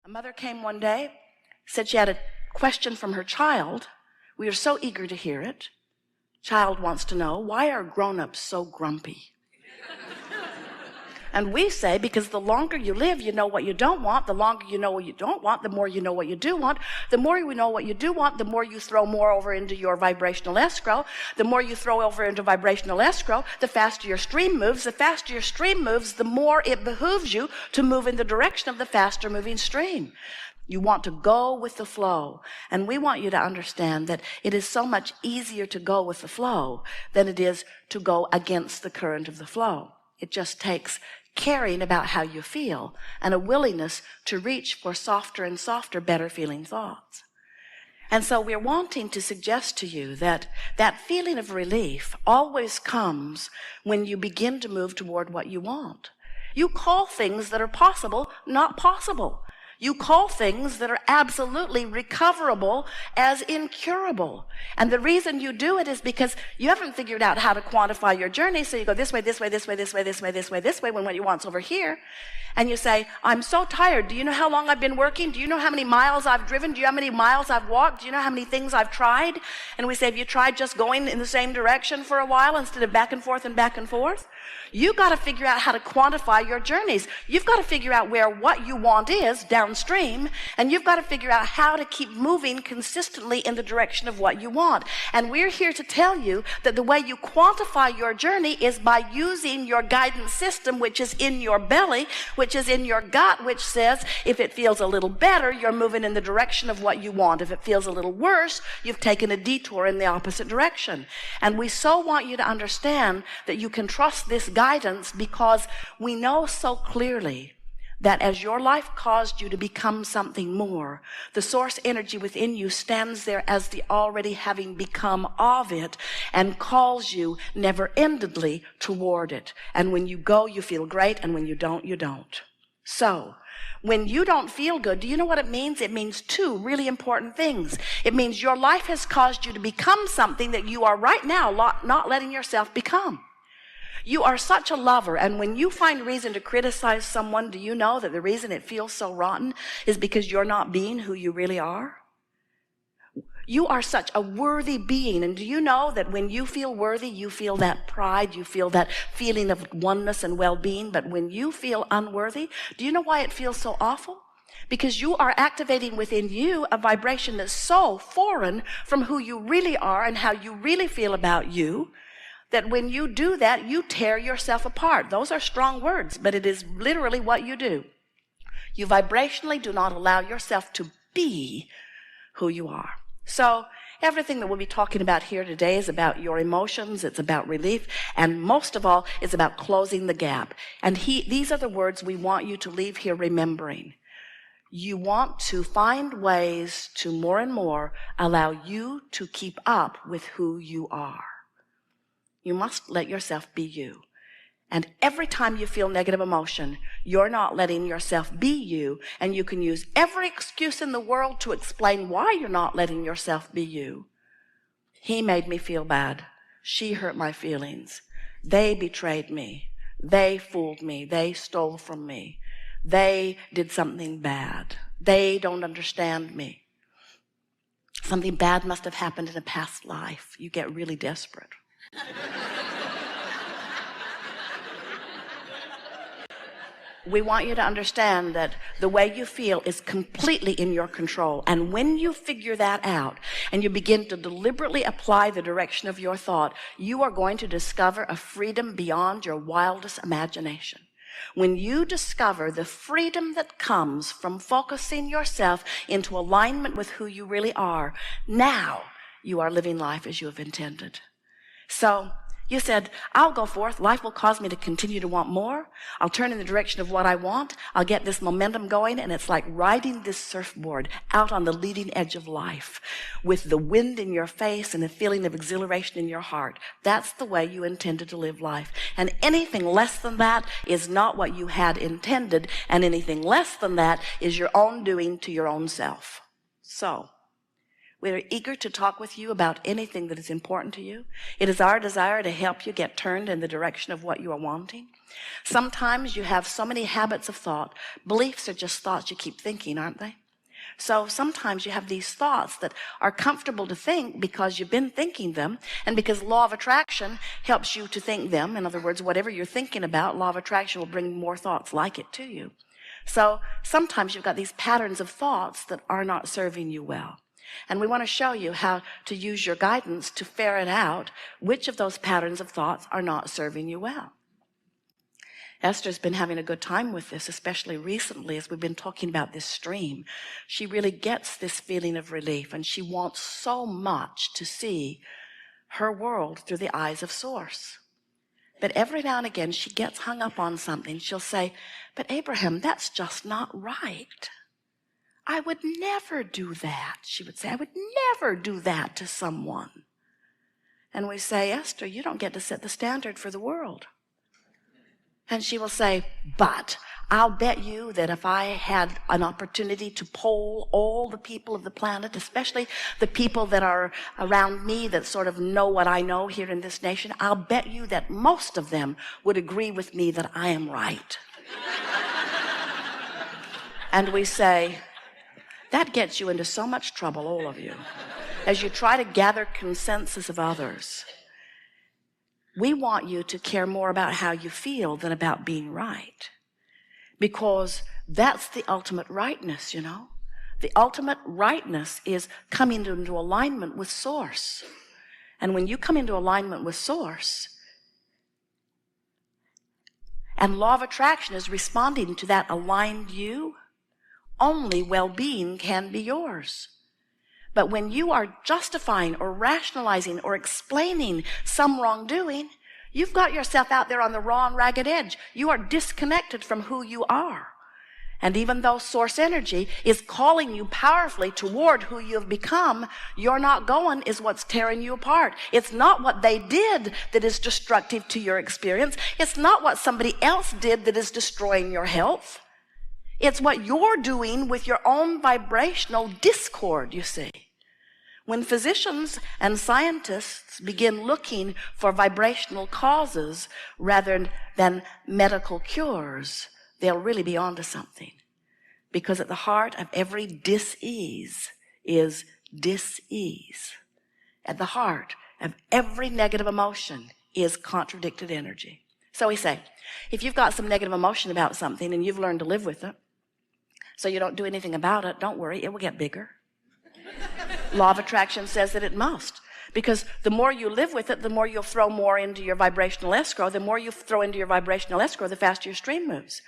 A mother came one day, said she had a question from her child. We are so eager to hear it. Child wants to know, why are grown-ups so grumpy? And we say, because the longer you live, you know what you don't want. The longer you know what you don't want, the more you know what you do want. The more you know what you do want, the more you throw more over into your vibrational escrow. The more you throw over into vibrational escrow, the faster your stream moves. The faster your stream moves, the more it behooves you to move in the direction of the faster moving stream. You want to go with the flow. And we want you to understand that it is so much easier to go with the flow than it is to go against the current of the flow. It just takes caring about how you feel and a willingness to reach for softer and softer, better feeling thoughts. And so we're wanting to suggest to you that that feeling of relief always comes when you begin to move toward what you want. You call things that are possible not possible. You call things that are absolutely recoverable as incurable. And the reason you do it is because you haven't figured out how to quantify your journey. So you go this way, this way, this way, this way, this way, this way, this way, when what you want's over here. And you say, I'm so tired. Do you know how long I've been working? Do you know how many miles I've driven? Do you know how many miles I've walked? Do you know how many things I've tried? And we say, have you tried just going in the same direction for a while instead of back and forth and back and forth? You got to figure out how to quantify your journeys. You've got to figure out where what you want is downstream, and you've got to figure out how to keep moving consistently in the direction of what you want. And we're here to tell you that the way you quantify your journey is by using your guidance system, which is in your belly, which is in your gut, which says if it feels a little better, you're moving in the direction of what you want. If it feels a little worse, you've taken a detour in the opposite direction. And we so want you to understand that you can trust this guidance, because we know so clearly that as your life caused you to become something more, the source energy within you stands there as the already having become of it and calls you never-endedly toward it. And when you go, you feel great, and when you don't, you don't. So when you don't feel good, do you know what it means? It means two really important things. It means your life has caused you to become something that you are right now not letting yourself become. You are such a lover, and when you find reason to criticize someone, do you know that the reason it feels so rotten is because you're not being who you really are? You are such a worthy being, and do you know that when you feel worthy, you feel that pride, you feel that feeling of oneness and well-being, but when you feel unworthy, do you know why it feels so awful? Because you are activating within you a vibration that's so foreign from who you really are and how you really feel about you, that when you do that, you tear yourself apart. Those are strong words, but it is literally what you do. You vibrationally do not allow yourself to be who you are. So everything that we'll be talking about here today is about your emotions, it's about relief, and most of all, it's about closing the gap. And these are the words we want you to leave here remembering. You want to find ways to more and more allow you to keep up with who you are. You must let yourself be you. And every time you feel negative emotion, you're not letting yourself be you, and you can use every excuse in the world to explain why you're not letting yourself be you. He made me feel bad. She hurt my feelings. They betrayed me. They fooled me. They stole from me. They did something bad. They don't understand me. Something bad must have happened in a past life. You get really desperate. We want you to understand that the way you feel is completely in your control. And when you figure that out and you begin to deliberately apply the direction of your thought, you are going to discover a freedom beyond your wildest imagination. When you discover the freedom that comes from focusing yourself into alignment with who you really are, now you are living life as you have intended. So you said, I'll go forth. Life will cause me to continue to want more. I'll turn in the direction of what I want. I'll get this momentum going. And it's like riding this surfboard out on the leading edge of life with the wind in your face and a feeling of exhilaration in your heart. That's the way you intended to live life. And anything less than that is not what you had intended. And anything less than that is your own doing to your own self. So We're eager to talk with you about anything that is important to you. It is our desire to help you get turned in the direction of what you are wanting. Sometimes you have so many habits of thought. Beliefs are just thoughts you keep thinking, aren't they? So sometimes you have these thoughts that are comfortable to think because you've been thinking them, and because law of attraction helps you to think them. In other words, whatever you're thinking about, law of attraction will bring more thoughts like it to you. So sometimes you've got these patterns of thoughts that are not serving you well. And we want to show you how to use your guidance to ferret out which of those patterns of thoughts are not serving you well. Esther's been having a good time with this, especially recently as we've been talking about this stream. She really gets this feeling of relief, and she wants so much to see her world through the eyes of Source. But every now and again she gets hung up on something. She'll say, but Abraham, that's just not right. I would never do that, she would say. I would never do that to someone. And we say, Esther, you don't get to set the standard for the world. And she will say, but I'll bet you that if I had an opportunity to poll all the people of the planet, especially the people that are around me that sort of know what I know here in this nation, I'll bet you that most of them would agree with me that I am right. And we say, that gets you into so much trouble, all of you, as you try to gather consensus of others. We want you to care more about how you feel than about being right, because that's the ultimate rightness, you know. The ultimate rightness is coming into alignment with Source. And when you come into alignment with Source, and law of attraction is responding to that aligned you, only well-being can be yours. But when you are justifying or rationalizing or explaining some wrongdoing, you've got yourself out there on the raw and ragged edge. You are disconnected from who you are. And even though Source energy is calling you powerfully toward who you have become, you're not going is what's tearing you apart. It's not what they did that is destructive to your experience. It's not what somebody else did that is destroying your health. It's what you're doing with your own vibrational discord, you see. When physicians and scientists begin looking for vibrational causes rather than medical cures, they'll really be onto something. Because at the heart of every dis-ease is dis-ease. At the heart of every negative emotion is contradicted energy. So we say, if you've got some negative emotion about something and you've learned to live with it, so you don't do anything about it, don't worry, it will get bigger. Law of attraction says that it must. Because the more you live with it, the more you'll throw more into your vibrational escrow. The more you throw into your vibrational escrow, the faster your stream moves.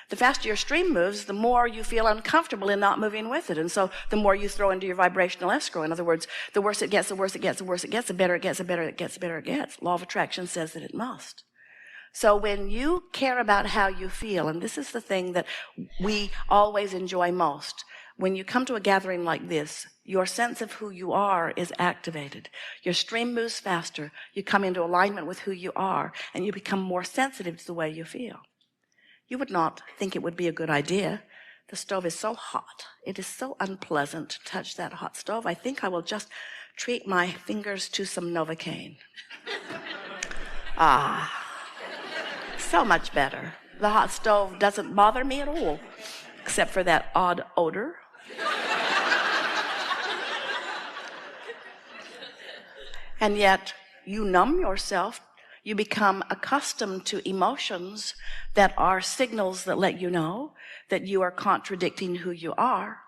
The faster your stream moves, the more you feel uncomfortable in not moving with it. And so the more you throw into your vibrational escrow, in other words, the worse it gets, the worse it gets, the worse it gets, the better it gets, the better it gets, the better it gets. Law of attraction says that it must. So when you care about how you feel, and this is the thing that we always enjoy most, when you come to a gathering like this, your sense of who you are is activated. Your stream moves faster. You come into alignment with who you are, and you become more sensitive to the way you feel. You would not think it would be a good idea. The stove is so hot. It is so unpleasant to touch that hot stove. I think I will just treat my fingers to some Novocaine. So much better. The hot stove doesn't bother me at all, except for that odd odor. And yet you numb yourself. You become accustomed to emotions that are signals that let you know that you are contradicting who you are.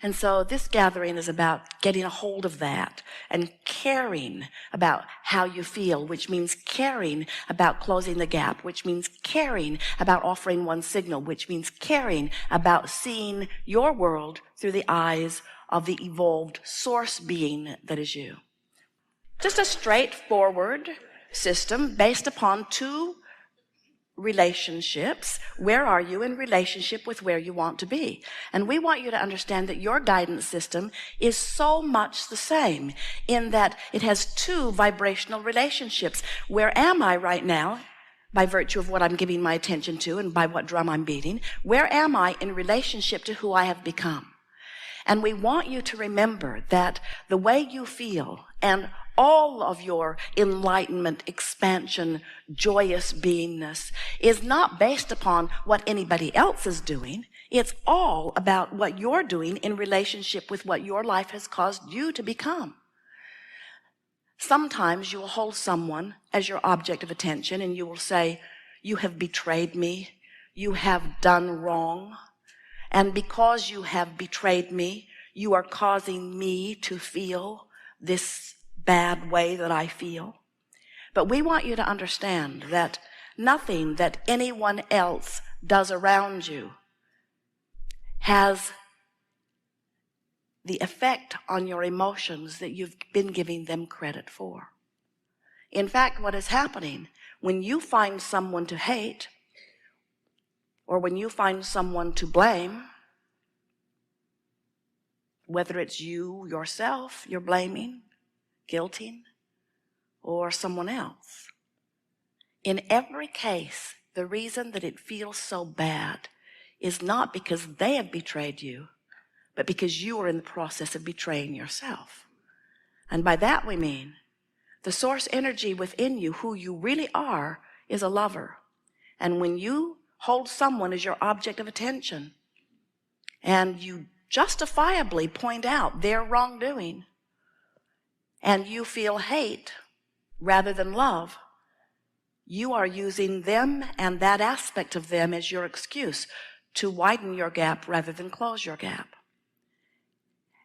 And so this gathering is about getting a hold of that and caring about how you feel, which means caring about closing the gap, which means caring about offering one signal, which means caring about seeing your world through the eyes of the evolved source being that is you. Just a straightforward system based upon two relationships. Where are you in relationship with where you want to be? And we want you to understand that your guidance system is so much the same in that it has two vibrational relationships. Where am I right now? By virtue of what I'm giving my attention to and by what drum I'm beating. Where am I in relationship to who I have become? And we want you to remember that the way you feel and all of your enlightenment, expansion, joyous beingness is not based upon what anybody else is doing. It's all about what you're doing in relationship with what your life has caused you to become. Sometimes you will hold someone as your object of attention and you will say, you have betrayed me, you have done wrong, and because you have betrayed me, you are causing me to feel this bad way that I feel. But we want you to understand that nothing that anyone else does around you has the effect on your emotions that you've been giving them credit for. In fact, what is happening when you find someone to hate, or when you find someone to blame, whether it's you yourself you're blaming, guilting, or someone else, in every case, the reason that it feels so bad is not because they have betrayed you, but because you are in the process of betraying yourself. And by that we mean the source energy within you, who you really are, is a lover. And when you hold someone as your object of attention and you justifiably point out their wrongdoing and you feel hate rather than love, you are using them and that aspect of them as your excuse to widen your gap rather than close your gap.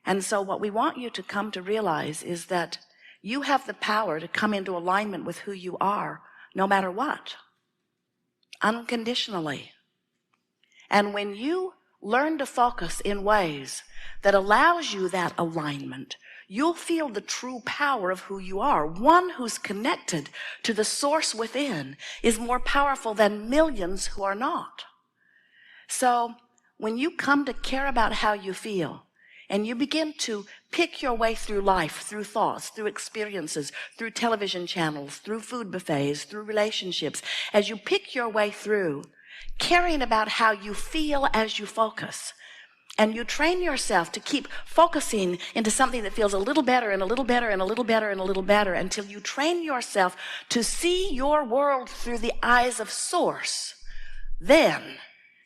And so what we want you to come to realize is that you have the power to come into alignment with who you are, no matter what, unconditionally. And when you learn to focus in ways that allows you that alignment, you'll feel the true power of who you are. One who's connected to the source within is more powerful than millions who are not. So when you come to care about how you feel, and you begin to pick your way through life, through thoughts, through experiences, through television channels, through food buffets, through relationships, as you pick your way through, caring about how you feel as you focus, and you train yourself to keep focusing into something that feels a little better and a little better and a little better and a little better until you train yourself to see your world through the eyes of Source, then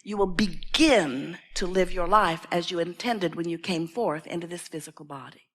you will begin to live your life as you intended when you came forth into this physical body.